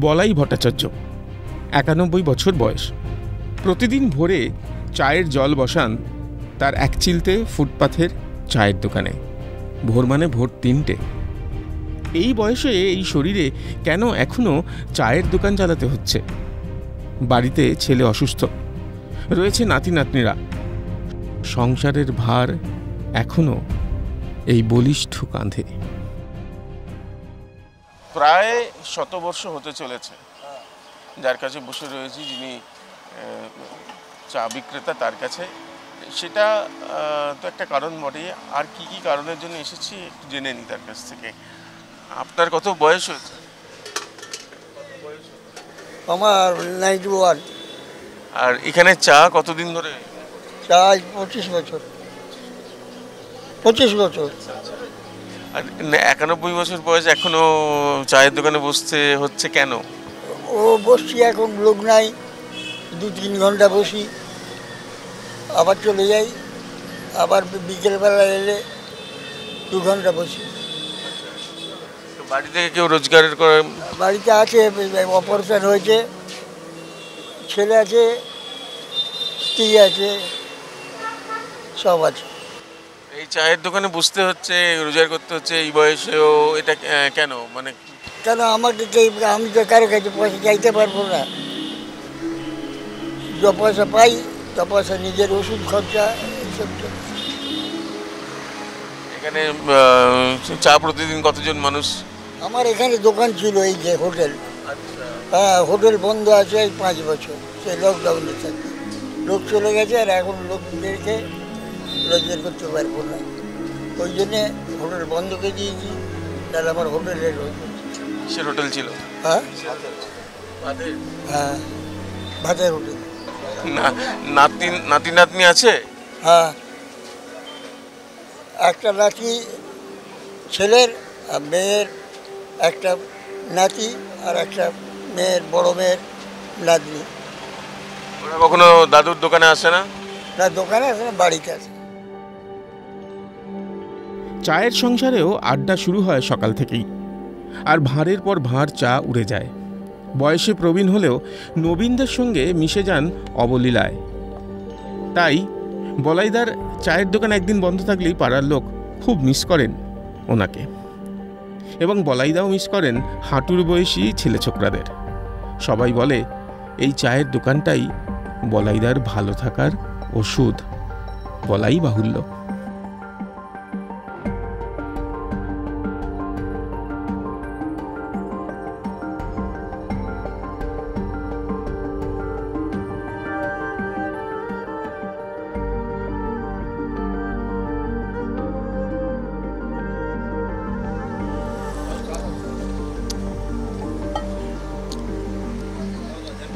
বলাই ভট্টাচার্য, 91 বছর বয়স। প্রতিদিন ভোরে চায়ের জল বসান তার এক চিলতে ফুটপাথের চায়ের দোকানে। ভোর মানে ভোর 3টে। এই বয়সে এই শরীরে কেন এখনও চায়ের দোকান চালাতে হচ্ছে? বাড়িতে ছেলে অসুস্থ, রয়েছে নাতি নাতনিরা। সংসারের ভার এখনও এই বলিষ্ঠ কাঁধে। প্রায় 100 বর্ষ হতে চলেছে যার কাছে বসে রয়েছি, যিনি চা বিক্রেতা, তার কাছে। সেটা তো একটা কারণ বটে। আর কি কি কারণের জন্য এসেছি একটু জেনে নিই তার কাছ থেকে। আপনার কত বয়স হয়েছে? আমার 91। আর এখানে চা কতদিন ধরে? চা 25 বছর। 25 বছর। আর 91 বছর বয়স, এখনো চায়ের দোকানে বসতে হচ্ছে কেন? ও বসছি, এখন লোক নাই, 2-3 ঘন্টা বসি, আবার চলে যাই, আবার বিকেলবেলা এলে 2 ঘন্টা বসি। বাড়ি থেকে কেউ রোজগারের করে? বাড়িতে আছে, অপারেশন হয়েছে, ছেলে আছে, স্ত্রী আছে, সব আছে। এই চায়ের দোকানে বসতে হচ্ছে, রোজগার করতে হচ্ছে এই বয়সেও, এটা কেন? মানে কেন আমাকে আমি তো কারো কাছে পয়সা চাইতে পারবো না। যে পয়সা পাই তা পয়সা নিজের ওষুধ খরচা এইসব। এখানে চা প্রতিদিন কতজন মানুষ? আমার এখানে দোকান ছিল, এই যে হোটেল। হ্যাঁ, হোটেল বন্ধ আছে এই 5 বছর, সেই লকডাউনের সাথে। লোক চলে গেছে, আর এখন লোকদেরকে রোজগার করতে পারবো না, ওই জন্যে হোটেল বন্ধ করে দিয়েছি। তাহলে আমার হোটেলে কিসের হোটেল ছিল? হ্যাঁ হ্যাঁ, ভাতের হোটেল। নাতি নাতনি আছে? হ্যাঁ, একটা নাতি ছেলের, আর মেয়ের একটা নাতি, আর একটা মেয়ের, বড় মেয়ের নাতনি। ওরা কখনো দাদুর দোকানে আসে না? না, দোকানে আসে না, বাড়িতে আসে। চায়ের সংসারেও আড্ডা শুরু হয় সকাল থেকেই, আর ভাঁড়ের পর ভাঁড় চা উড়ে যায়। বয়সে প্রবীণ হলেও নবীনদের সঙ্গে মিশে যান অবলীলায়। তাই বলাইদার চায়ের দোকান একদিন বন্ধ থাকলেই পাড়ার লোক খুব মিস করেন ওনাকে, এবং বলাইদাও মিস করেন হাঁটুর বয়সী ছেলে ছোকরাদের। সবাই বলে এই চায়ের দোকানটাই বলাইদার ভালো থাকার ওষুধ, বলাই বাহুল্য।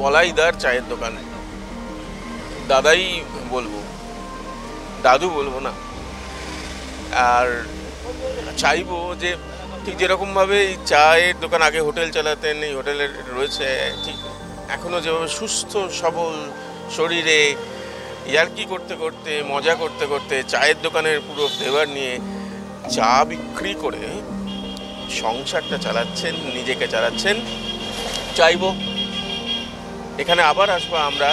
বলাইদার চায়ের দোকান দাদাই বলবো, দাদু বলবো না। আর চাইবো যে ঠিক যেরকমভাবে এই চায়ের দোকান আগে হোটেল চালাতেন, এই হোটেলের রয়েছে, ঠিক এখনও যেভাবে সুস্থ সবল শরীরে ইয়ার্কি করতে করতে, মজা করতে করতে, চায়ের দোকানের পুরো ফ্লেভার নিয়ে চা বিক্রি করে সংসারটা চালাচ্ছেন, নিজেকে চালাচ্ছেন। চাইবো এখানে আবার আসবো আমরা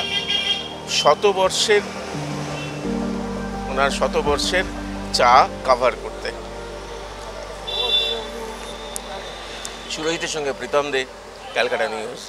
ওনার 100 বর্ষের চা কাভার করতে। সুরহিতের সঙ্গে প্রীতম দে, ক্যালকাটা নিউজ।